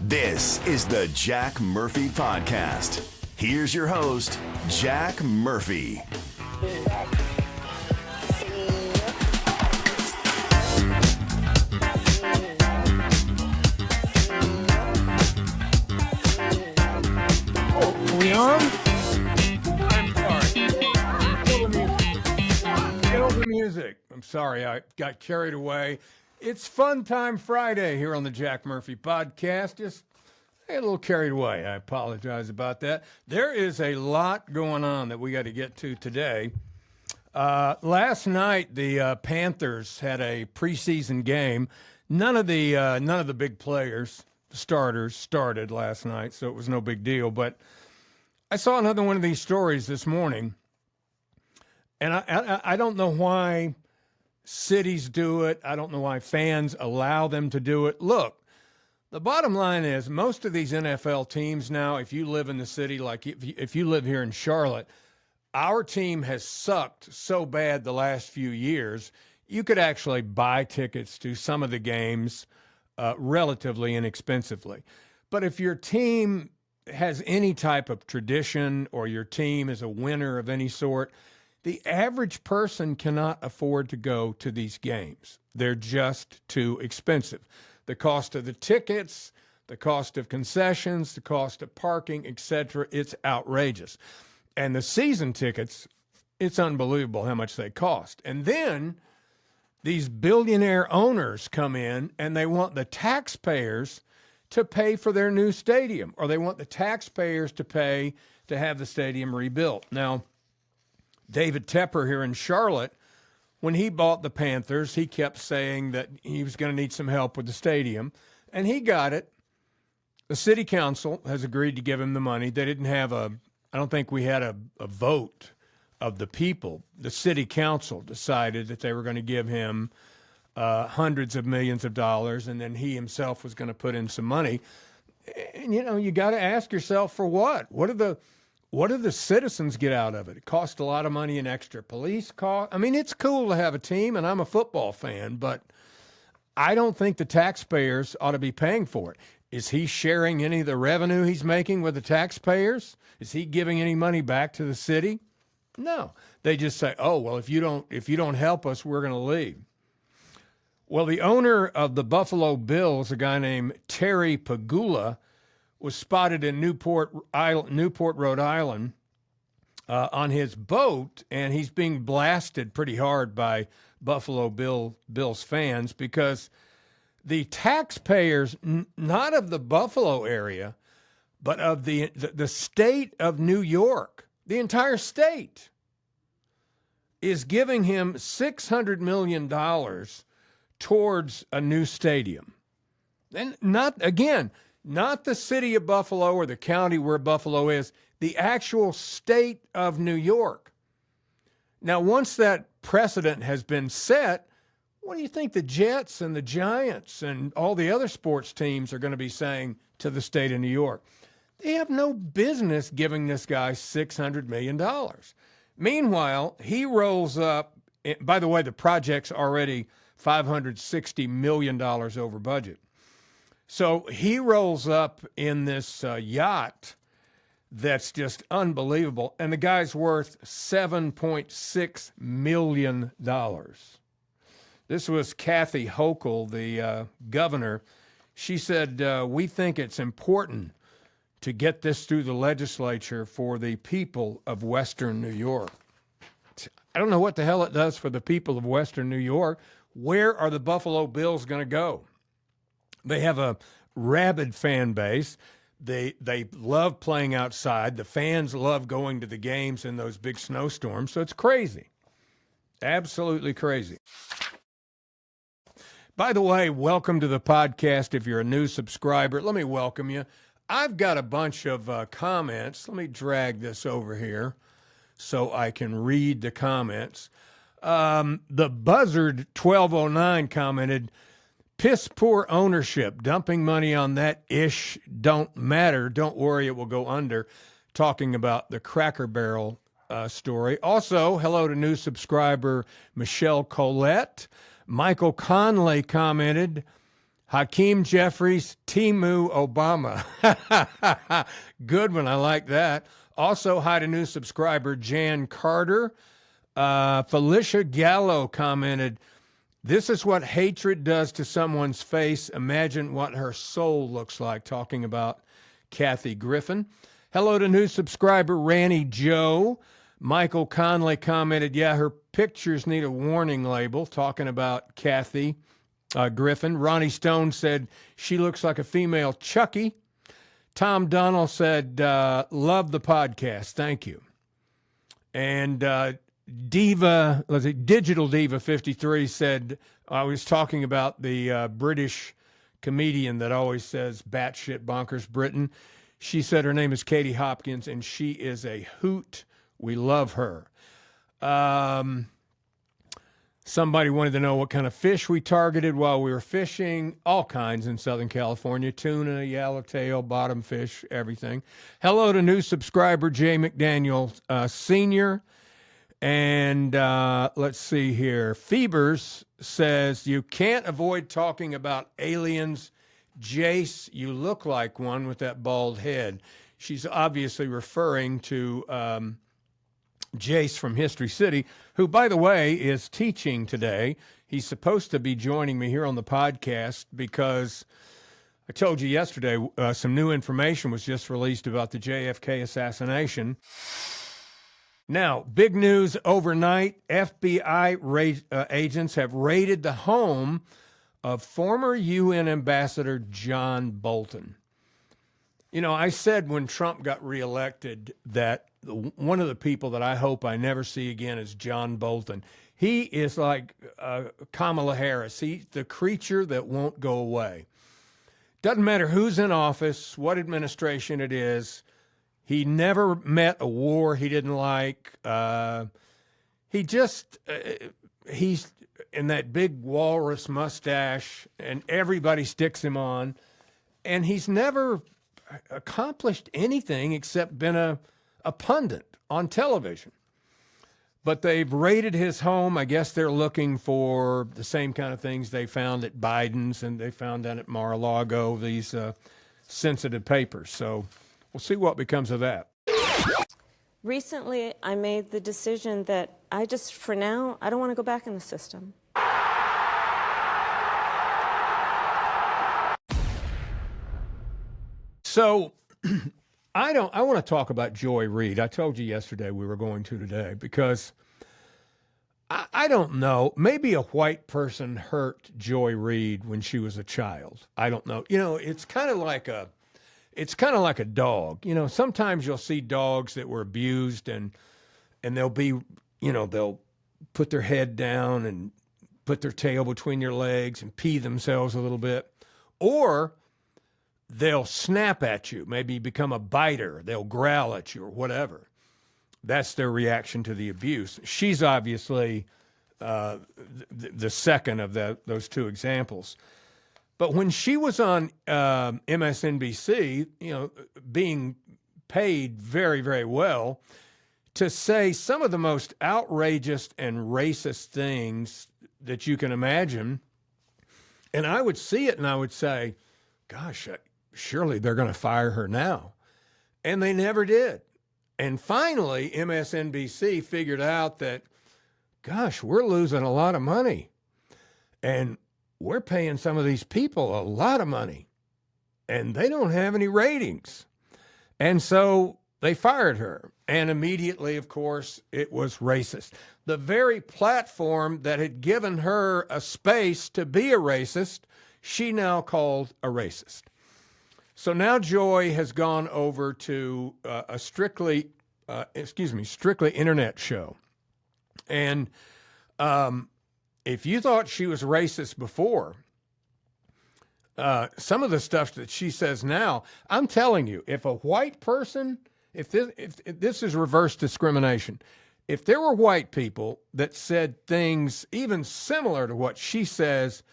This is the Jack Murphy Podcast. Here's your host, Jack Murphy. Are we on? I'm sorry. Kill the music. I'm sorry, I got carried away. It's Fun Time Friday here on the Jack Murphy Podcast. Just a little carried away. I apologize about that. There is a lot going on that we got to get to today. Last night, the Panthers had a preseason game. None of the big players, the starters, started last night, so it was no big deal. But I saw another one of these stories this morning, and I don't know why cities do it. I don't know why fans allow them to do it. Look, the bottom line is most of these NFL teams now, if you live in the city, like if you live here in Charlotte, our team has sucked so bad the last few years, you could actually buy tickets to some of the games relatively inexpensively. But if your team has any type of tradition or your team is a winner of any sort, the average person cannot afford to go to these games. They're just too expensive. The cost of the tickets, the cost of concessions, the cost of parking, etc., it's outrageous. And the season tickets, it's unbelievable how much they cost. And then these billionaire owners come in and they want the taxpayers to pay for their new stadium, or they want the taxpayers to pay to have the stadium rebuilt. Now, David Tepper here in Charlotte, when he bought the Panthers, he kept saying that he was going to need some help with the stadium, and he got it. The city council has agreed to give him the money. They didn't have I don't think we had a vote of the people. The city council decided that they were going to give him hundreds of millions of dollars, and then he himself was going to put in some money. And, you got to ask yourself, for what? What do the citizens get out of it? It costs a lot of money in extra police cost. I mean, it's cool to have a team, and I'm a football fan, but I don't think the taxpayers ought to be paying for it. Is he sharing any of the revenue he's making with the taxpayers? Is he giving any money back to the city? No. They just say, oh, well, if you don't help us, we're going to leave. Well, the owner of the Buffalo Bills, a guy named Terry Pagula, was spotted in Newport, Rhode Island, on his boat, and he's being blasted pretty hard by Buffalo Bills fans because the taxpayers, not of the Buffalo area, but of the state of New York, the entire state, is giving him $600 million towards a new stadium. And not the city of Buffalo or the county where Buffalo is, the actual state of New York. Now, once that precedent has been set, what do you think the Jets and the Giants and all the other sports teams are going to be saying to the state of New York? They have no business giving this guy $600 million. Meanwhile, he rolls up. By the way, the project's already $560 million over budget. So he rolls up in this yacht that's just unbelievable, and the guy's worth $7.6 million. This was Kathy Hochul, the governor. She said, we think it's important to get this through the legislature for the people of Western New York. I don't know what the hell it does for the people of Western New York. Where are the Buffalo Bills going to go? They have a rabid fan base. They love playing outside. The fans love going to the games in those big snowstorms. So it's crazy. Absolutely crazy. By the way, welcome to the podcast. If you're a new subscriber, let me welcome you. I've got a bunch of comments. Let me drag this over here so I can read the comments. The Buzzard 1209 commented, piss poor ownership, dumping money on that ish don't matter. Don't worry, it will go under. Talking about the Cracker Barrel story. Also, hello to new subscriber Michelle Colette. Michael Conley commented, Hakeem Jeffries, Timu Obama. Good one. I like that. Also, hi to new subscriber Jan Carter. Felicia Gallo commented, "This is what hatred does to someone's face. Imagine what her soul looks like," talking about Kathy Griffin. Hello to new subscriber Ranny Joe. Michael Conley commented, "Yeah, her pictures need a warning label," talking about Kathy Griffin. Ronnie Stone said, "She looks like a female Chucky." Tom Donnell said, "Love the podcast. Thank you." And Digital Diva 53 said, I was talking about the British comedian that always says batshit bonkers Britain. She said her name is Katie Hopkins, and she is a hoot. We love her. Somebody wanted to know what kind of fish we targeted while we were fishing. All kinds in Southern California. Tuna, yellowtail, bottom fish, everything. Hello to new subscriber Jay McDaniel Sr. And let's see here. Phoebers says, "You can't avoid talking about aliens. Jace, you look like one with that bald head." She's obviously referring to Jace from History City, who, by the way, is teaching today. He's supposed to be joining me here on the podcast because I told you yesterday some new information was just released about the JFK assassination. Now, big news overnight. FBI agents have raided the home of former UN Ambassador John Bolton. You know, I said when Trump got reelected that one of the people that I hope I never see again is John Bolton. He is like Kamala Harris. He's the creature that won't go away. Doesn't matter who's in office, what administration it is. He never met a war he didn't like. He's in that big walrus mustache, and everybody sticks him on. And he's never accomplished anything except been a pundit on television. But they've raided his home. I guess they're looking for the same kind of things they found at Biden's and they found down at Mar-a-Lago, these sensitive papers. So we'll see what becomes of that. Recently, I made the decision that for now, I don't want to go back in the system. So I want to talk about Joy Reid. I told you yesterday we were going to today because I don't know. Maybe a white person hurt Joy Reid when she was a child. I don't know. You know, it's kind of like a dog. You know, sometimes you'll see dogs that were abused and they'll be, you know, they'll put their head down and put their tail between your legs and pee themselves a little bit. Or they'll snap at you, maybe become a biter. They'll growl at you or whatever. That's their reaction to the abuse. She's obviously the second of those two examples. But when she was on MSNBC, you know, being paid very, very well to say some of the most outrageous and racist things that you can imagine, and I would see it and I would say, gosh, surely they're going to fire her now. And they never did. And finally, MSNBC figured out that, gosh, we're losing a lot of money. And we're paying some of these people a lot of money. And they don't have any ratings. And so they fired her. And immediately, of course, it was racist. The very platform that had given her a space to be a racist, she now called a racist. So now Joy has gone over to a strictly internet show. And if you thought she was racist before, some of the stuff that she says now, I'm telling you, if a white person, if this is reverse discrimination, if there were white people that said things even similar to what she says,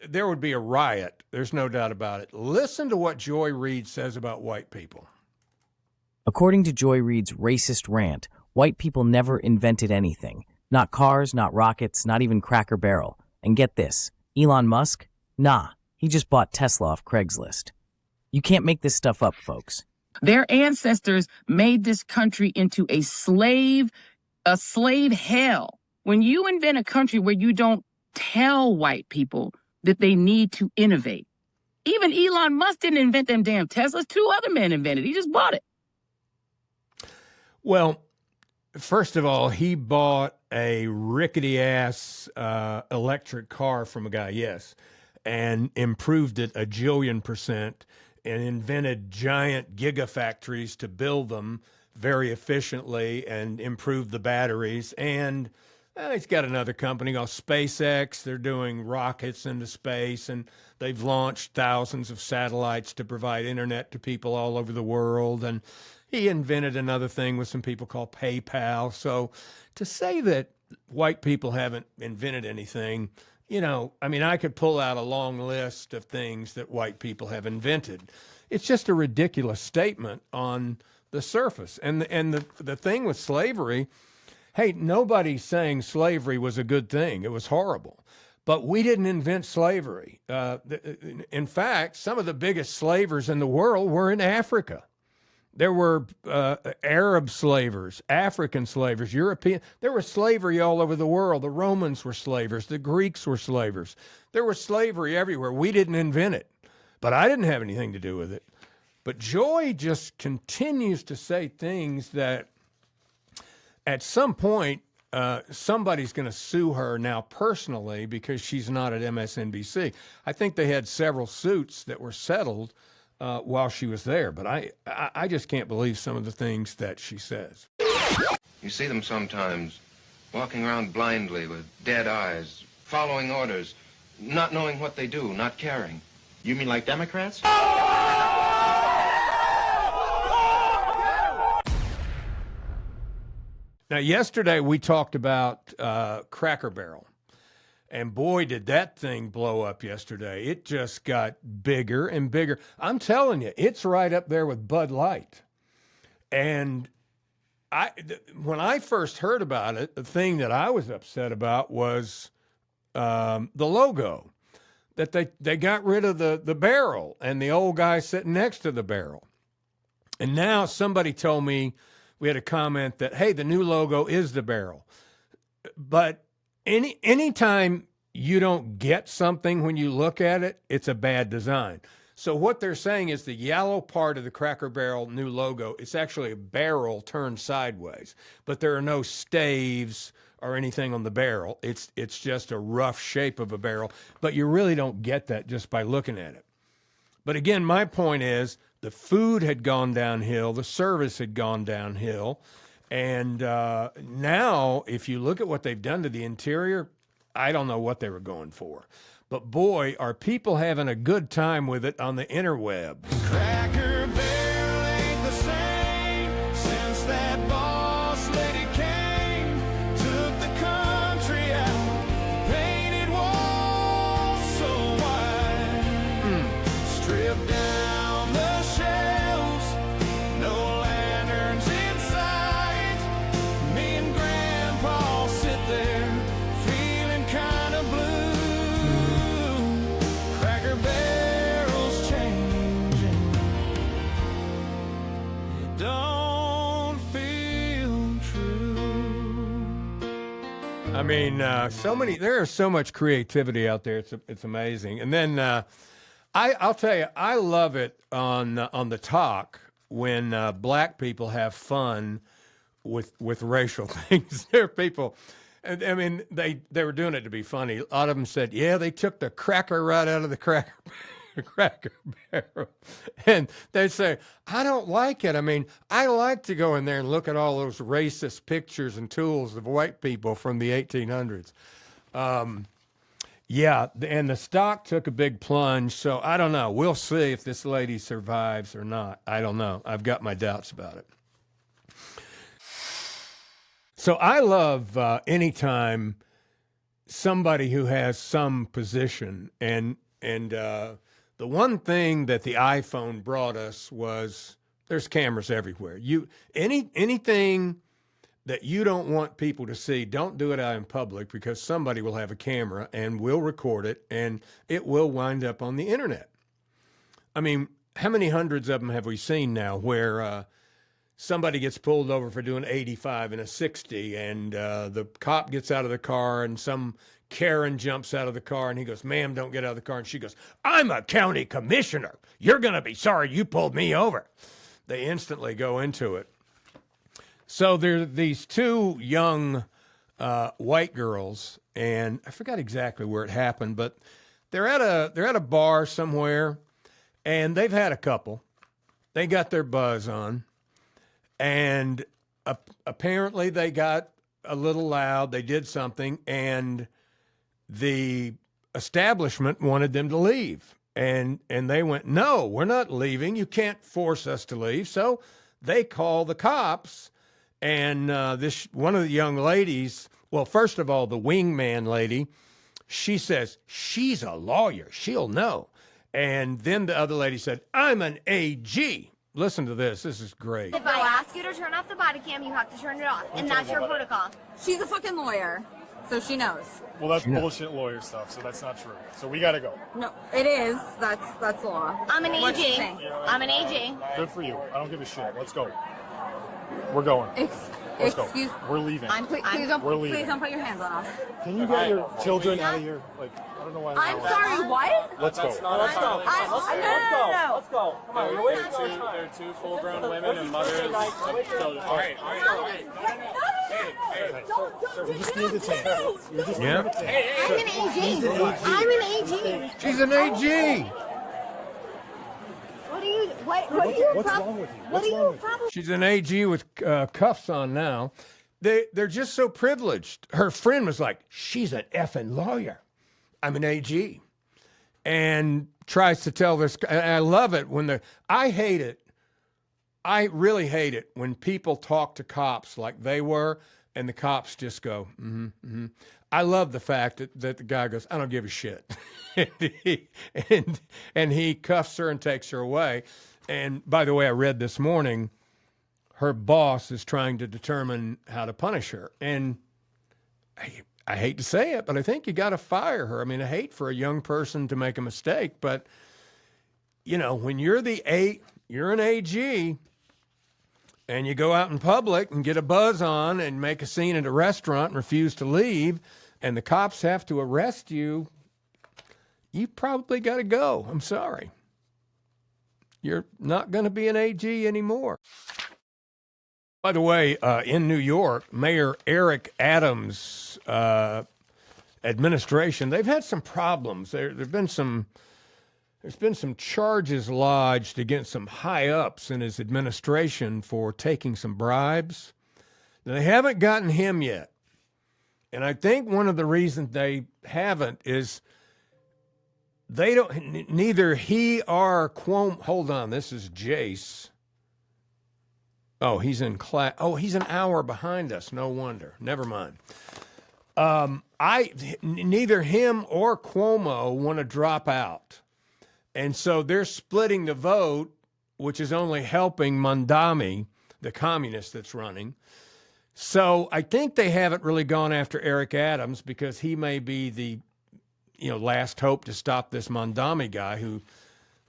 there would be a riot. There's no doubt about it. Listen to what Joy Reid says about white people. According to Joy Reid's racist rant, white people never invented anything. Not cars, not rockets, not even Cracker Barrel. And get this, Elon Musk, Nah, he just bought Tesla off Craigslist. You can't make this stuff up, folks. Their ancestors made this country into a slave hell. When you invent a country where you don't tell white people that they need to innovate. Even Elon Musk didn't invent them damn Teslas. 2 other men invented it. He just bought it. Well, first of all, he bought a rickety-ass electric car from a guy, yes, and improved it a jillion % and invented giant gigafactories to build them very efficiently and improve the batteries. And he's got another company called SpaceX. They're doing rockets into space, and they've launched thousands of satellites to provide internet to people all over the world. And he invented another thing with some people called PayPal. So to say that white people haven't invented anything, I could pull out a long list of things that white people have invented. It's just a ridiculous statement on the surface. And the thing with slavery, hey, nobody's saying slavery was a good thing. It was horrible. But we didn't invent slavery. In fact, some of the biggest slavers in the world were in Africa. There were Arab slavers, African slavers, European. There was slavery all over the world. The Romans were slavers. The Greeks were slavers. There was slavery everywhere. We didn't invent it, but I didn't have anything to do with it. But Joy just continues to say things that at some point somebody's going to sue her now personally because she's not at MSNBC. I think they had several suits that were settled while she was there, but I just can't believe some of the things that she says. You see them sometimes walking around blindly with dead eyes, following orders, not knowing what they do, not caring. You mean like Democrats? Now, yesterday we talked about Cracker Barrel. And boy, did that thing blow up yesterday. It just got bigger and bigger. I'm telling you, it's right up there with Bud Light. And when I first heard about it, the thing that I was upset about was the logo, that they got rid of the barrel and the old guy sitting next to the barrel. And now somebody told me, we had a comment that, hey, the new logo is the barrel. But anytime you don't get something when you look at it, it's a bad design. So what they're saying is the yellow part of the Cracker Barrel new logo, it's actually a barrel turned sideways, but there are no staves or anything on the barrel. It's just a rough shape of a barrel, but you really don't get that just by looking at it. But again, my point is the food had gone downhill, the service had gone downhill. And now, if you look at what they've done to the interior, I don't know what they were going for. But boy, are people having a good time with it on the interweb. Cracker Barrel ain't the same since that boss lady came. Took the country out, painted walls so wide. Stripped down the shelves, no lanterns in sight. Me and Grandpa sit there feeling kind of blue. Cracker Barrel's changing. It don't feel true. I mean, there is so much creativity out there. It's amazing. And then I'll tell you, I love it on the talk when black people have fun with racial things. There are people, I mean, they were doing it to be funny. A lot of them said, yeah, they took the cracker right out of the Cracker Barrel. And they say, I don't like it. I mean, I like to go in there and look at all those racist pictures and tools of white people from the 1800s. Yeah, and the stock took a big plunge, so I don't know. We'll see if this lady survives or not. I don't know. I've got my doubts about it. So I love anytime somebody who has some position, and the one thing that the iPhone brought us was there's cameras everywhere. Anything that you don't want people to see, don't do it out in public because somebody will have a camera and will record it and it will wind up on the internet. I mean, how many hundreds of them have we seen now where somebody gets pulled over for doing 85 and a 60 and the cop gets out of the car and some Karen jumps out of the car and he goes, "Ma'am, don't get out of the car." And she goes, "I'm a county commissioner. You're going to be sorry you pulled me over." They instantly go into it. So there are these two young white girls, and I forgot exactly where it happened, but they're at a bar somewhere, and they've had a couple. They got their buzz on, and apparently they got a little loud. They did something, and the establishment wanted them to leave, and they went, "No, we're not leaving. You can't force us to leave." So they call the cops. And one of the young ladies, well, first of all, the wingman lady, she says, "She's a lawyer. She'll know." And then the other lady said, "I'm an AG." Listen to this. This is great. If I ask you to turn off the body cam, you have to turn it off. And that's your protocol. She's a fucking lawyer, so she knows. Well, that's bullshit lawyer stuff, so that's not true. So we gotta go. No, it is. That's law. I'm an What's she AG. saying? I'm an AG. Good for you. I don't give a shit. Let's go. We're going. Let's go. Excuse. We're leaving. Please don't. We're leaving. Please don't put your hands on us. Can you get your children out of here? Like, I don't know why. I'm sorry. What? Let's go. Let's go. Let's go. Come on, we're waiting for you. They're two full-grown women and mothers of children. All right. We just need to take it. We just need to take it. I'm an AG. She's an AG. What are you What's wrong with you? What's wrong with you? She's an AG with cuffs on now. They're just so privileged. Her friend was like, "She's an effing lawyer. I'm an AG." And tries to tell this. I love it when I hate it. I really hate it when people talk to cops like they were and the cops just go, "Mm-hmm, mm-hmm." I love the fact that the guy goes, "I don't give a shit." and he cuffs her and takes her away. And by the way, I read this morning, her boss is trying to determine how to punish her. And I hate to say it, but I think you got to fire her. I mean, I hate for a young person to make a mistake, but you know, when you're you're an AG and you go out in public and get a buzz on and make a scene at a restaurant and refuse to leave, and the cops have to arrest you, you probably got to go. I'm sorry. You're not going to be an AG anymore. By the way, in New York, Mayor Eric Adams' administration, they've had some problems. There's been some charges lodged against some high-ups in his administration for taking some bribes. Now, they haven't gotten him yet. And I think one of the reasons they haven't is neither he or Cuomo. Hold on, this is Jace. Oh, he's in class. Oh, he's an hour behind us. No wonder. Never mind. Neither him or Cuomo want to drop out. And so they're splitting the vote, which is only helping Mondami, the communist that's running. So I think they haven't really gone after Eric Adams because he may be the last hope to stop this Mondami guy who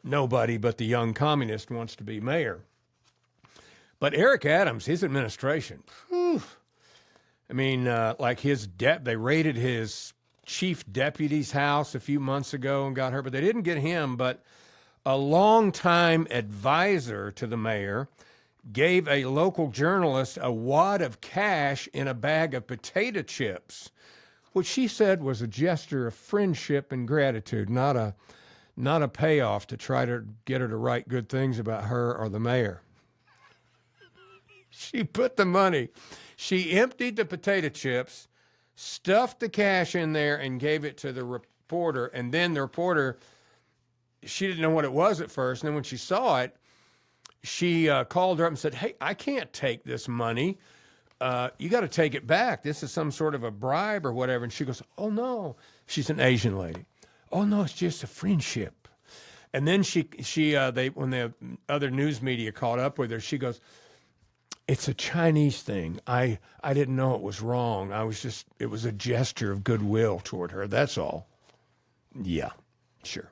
nobody but the young communist wants to be mayor. But Eric Adams, his administration, whew, I mean, like they raided his chief deputy's house a few months ago and got her, but they didn't get him. But a longtime advisor to the mayor gave a local journalist a wad of cash in a bag of potato chips, which she said was a gesture of friendship and gratitude, not a payoff to try to get her to write good things about her or the mayor. She put the money. She emptied the potato chips, stuffed the cash in there, and gave it to the reporter. And then the reporter, she didn't know what it was at first. And then when she saw it, she called her up and said, "Hey, I can't take this money. You got to take it back. This is some sort of a bribe or whatever." And she goes, "Oh, no." She's an Asian lady. "Oh, no, it's just a friendship." And then when the other news media caught up with her, she goes, It's a Chinese thing. I didn't know it was wrong. It was a gesture of goodwill toward her. That's all. Yeah, sure.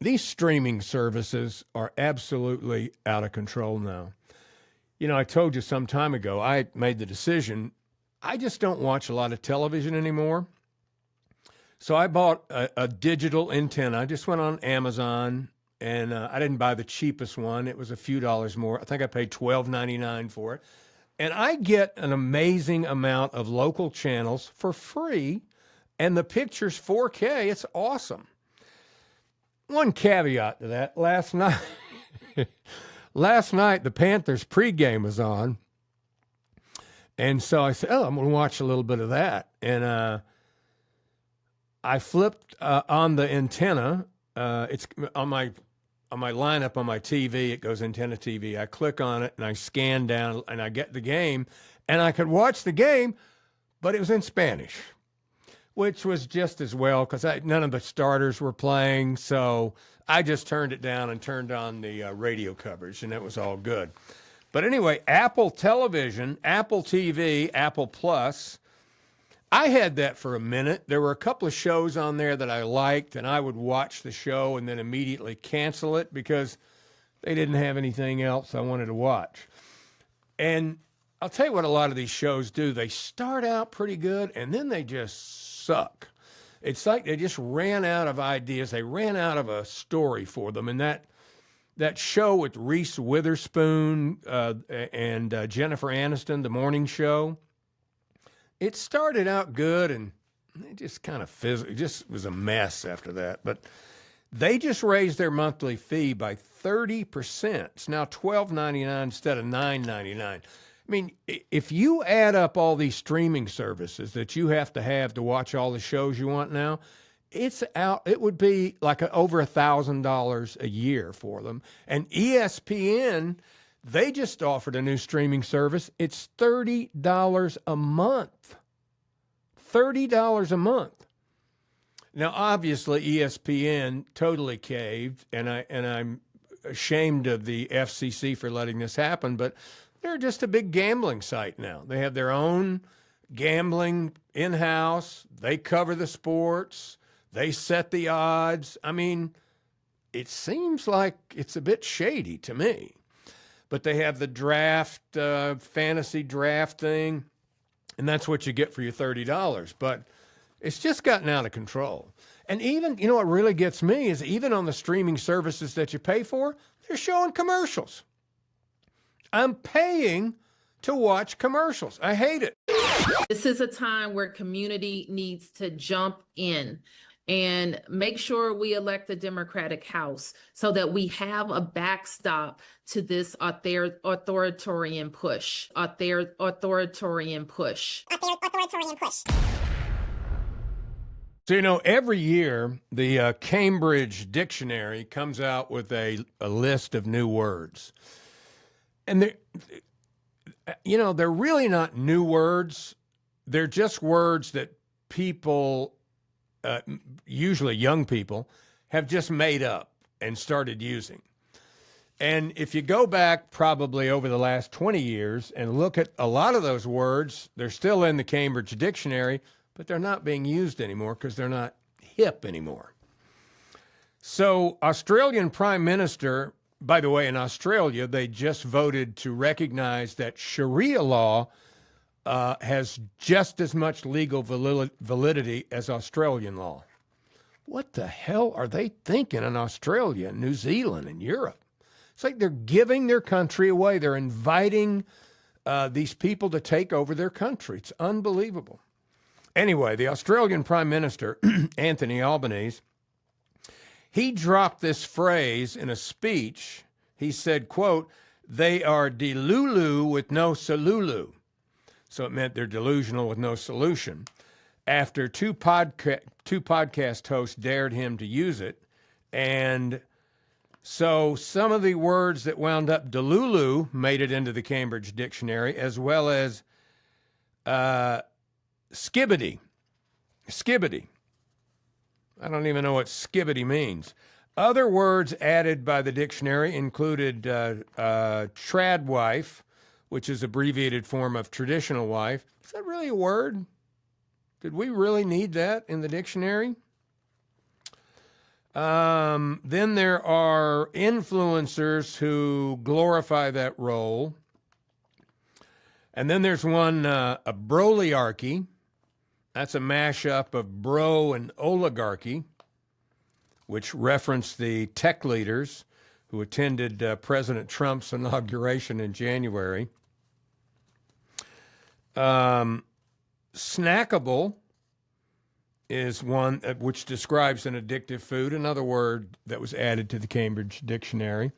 These streaming services are absolutely out of control now. You know, I told you some time ago, I made the decision, I just don't watch a lot of television anymore. So I bought a digital antenna. I just went on Amazon, and I didn't buy the cheapest one. It was a few dollars more. I think I paid $12.99 for it. And I get an amazing amount of local channels for free, and the picture's 4K. It's awesome. One caveat to that. Last night, the Panthers pregame was on. And so I said, I'm going to watch a little bit of that. And I flipped on the antenna. It's on my lineup on my TV. It goes antenna TV. I click on it, and I scan down, and I get the game. And I could watch the game, but it was in Spanish, which was just as well because none of the starters were playing. So I just turned it down and turned on the radio coverage, and it was all good. But anyway, Apple Television, Apple TV, Apple Plus, I had that for a minute. There were a couple of shows on there that I liked, and I would watch the show and then immediately cancel it because they didn't have anything else I wanted to watch. And I'll tell you what a lot of these shows do. They start out pretty good, and then they just suck. It's like they just ran out of ideas. They ran out of a story for them. And that show with Reese Witherspoon and Jennifer Aniston, The Morning Show, it started out good, and it just kind of fizzled. It just was a mess after that. But they just raised their monthly fee by 30%. It's now $12.99 instead of $9.99. I mean, if you add up all these streaming services that you have to watch all the shows you want now, it would be like over $1,000 a year for them. And ESPN, they just offered a new streaming service. It's $30 a month. $30 a month. Now, obviously, ESPN totally caved, and I'm ashamed of the FCC for letting this happen, but they're just a big gambling site now. They have their own gambling in-house. They cover the sports. They set the odds. I mean, it seems like it's a bit shady to me. But they have the draft, fantasy draft thing, and that's what you get for your $30. But it's just gotten out of control. And even, you know what really gets me is even on the streaming services that you pay for, they're showing commercials. I'm paying to watch commercials. I hate it. This is a time where community needs to jump in and make sure we elect a Democratic House so that we have a backstop to this authoritarian push. Authoritarian push. So, you know, every year the Cambridge Dictionary comes out with a list of new words. And they're really not new words. They're just words that people, usually young people, have just made up and started using. And if you go back probably over the last 20 years and look at a lot of those words, they're still in the Cambridge Dictionary, but they're not being used anymore because they're not hip anymore. So Australian Prime Minister, by the way, in Australia, they just voted to recognize that Sharia law has just as much legal validity as Australian law. What the hell are they thinking in Australia, New Zealand, and Europe? It's like they're giving their country away. They're inviting these people to take over their country. It's unbelievable. Anyway, the Australian Prime Minister, Anthony Albanese, he dropped this phrase in a speech. He said, quote, "They are delulu with no solulu." So it meant they're delusional with no solution. After two podcast hosts dared him to use it. And so some of the words that wound up delulu made it into the Cambridge Dictionary, as well as skibbity. Skibbity. I don't even know what skibbity means. Other words added by the dictionary included tradwife, which is abbreviated form of traditional wife. Is that really a word? Did we really need that in the dictionary? Then there are influencers who glorify that role. And then there's one, a broliarchy. That's a mashup of bro and oligarchy, which reference the tech leaders who attended President Trump's inauguration in January. Snackable is one which describes an addictive food, another word that was added to the Cambridge Dictionary.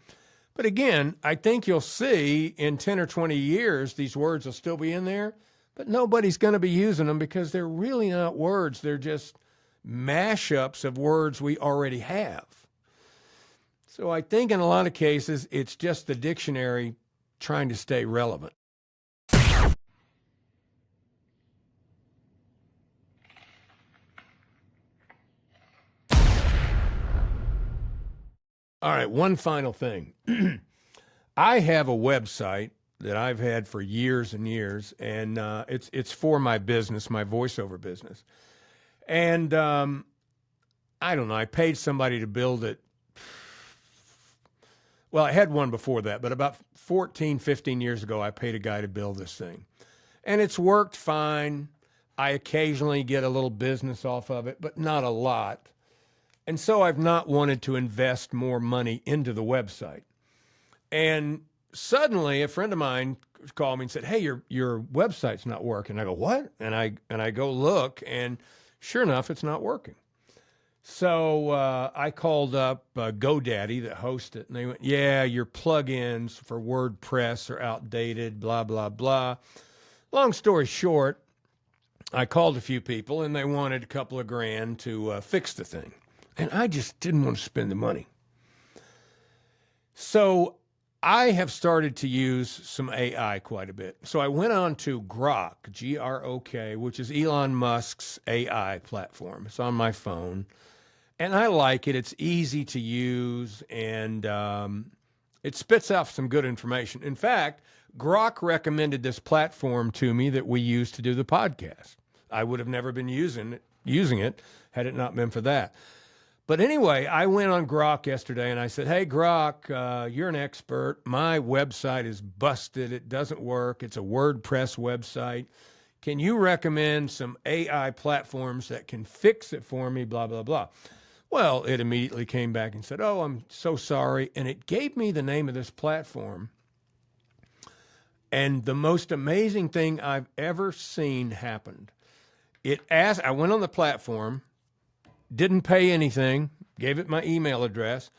But again, I think you'll see in 10 or 20 years, these words will still be in there, but nobody's going to be using them because they're really not words. They're just mashups of words we already have. So I think in a lot of cases, it's just the dictionary trying to stay relevant. All right, one final thing. I have a website that I've had for years and years, and it's for my business, my voiceover business. And I don't know, I paid somebody to build it. Well, I had one before that, but about 14, 15 years ago, I paid a guy to build this thing. And it's worked fine. I occasionally get a little business off of it, but not a lot. And so I've not wanted to invest more money into the website. And suddenly a friend of mine called me and said, "Hey, your website's not working." I go, "What?" And I go look, and sure enough, it's not working. So I called up GoDaddy that hosts it, and they went, "Yeah, your plugins for WordPress are outdated, blah, blah, blah." Long story short, I called a few people, and they wanted a couple of grand to fix the thing. And I just didn't want to spend the money. So I have started to use some AI quite a bit. So I went on to Grok, Grok, which is Elon Musk's AI platform. It's on my phone. And I like it. It's easy to use, and it spits out some good information. In fact, Grok recommended this platform to me that we use to do the podcast. I would have never been using it had it not been for that. But anyway, I went on Grok yesterday and I said, "Hey, Grok, you're an expert. My website is busted. It doesn't work. It's a WordPress website. Can you recommend some AI platforms that can fix it for me, blah, blah, blah?" Well, it immediately came back and said, "Oh, I'm so sorry." And it gave me the name of this platform. And the most amazing thing I've ever seen happened. I went on the platform, didn't pay anything, gave it my email address.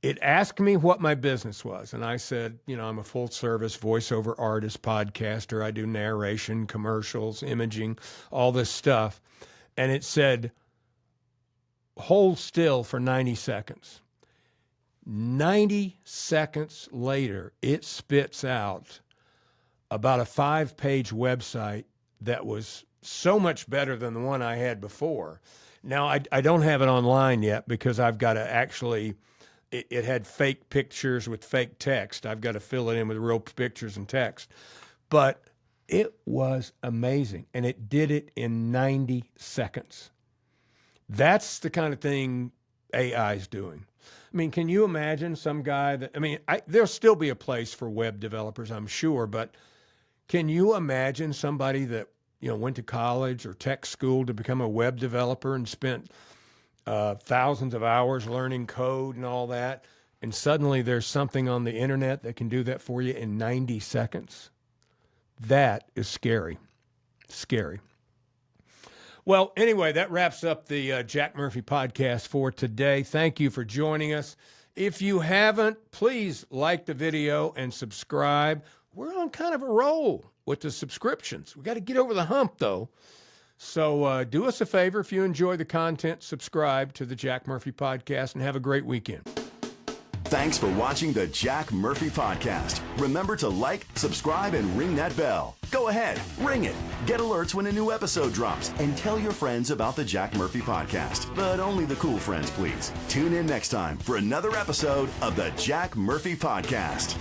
It asked me what my business was. And I said, I'm a full-service voiceover artist, podcaster. I do narration, commercials, imaging, all this stuff. And it said, hold still for 90 seconds. 90 seconds later, it spits out about a 5-page website that was so much better than the one I had before. Now, I don't have it online yet because I've got to actually, it had fake pictures with fake text. I've got to fill it in with real pictures and text. But it was amazing, and it did it in 90 seconds. That's the kind of thing AI is doing. I mean, can you imagine some guy there'll still be a place for web developers, I'm sure, but can you imagine somebody that went to college or tech school to become a web developer and spent thousands of hours learning code and all that, and suddenly there's something on the internet that can do that for you in 90 seconds? That is scary. Scary. Well, anyway, that wraps up the Jack Murphy podcast for today. Thank you for joining us. If you haven't, please like the video and subscribe. We're on kind of a roll with the subscriptions. We got to get over the hump, though. So do us a favor. If you enjoy the content, subscribe to the Jack Murphy podcast and have a great weekend. Thanks for watching the Jack Murphy Podcast. Remember to like, subscribe, and ring that bell. Go ahead, ring it. Get alerts when a new episode drops, and tell your friends about the Jack Murphy Podcast. But only the cool friends, please. Tune in next time for another episode of the Jack Murphy Podcast.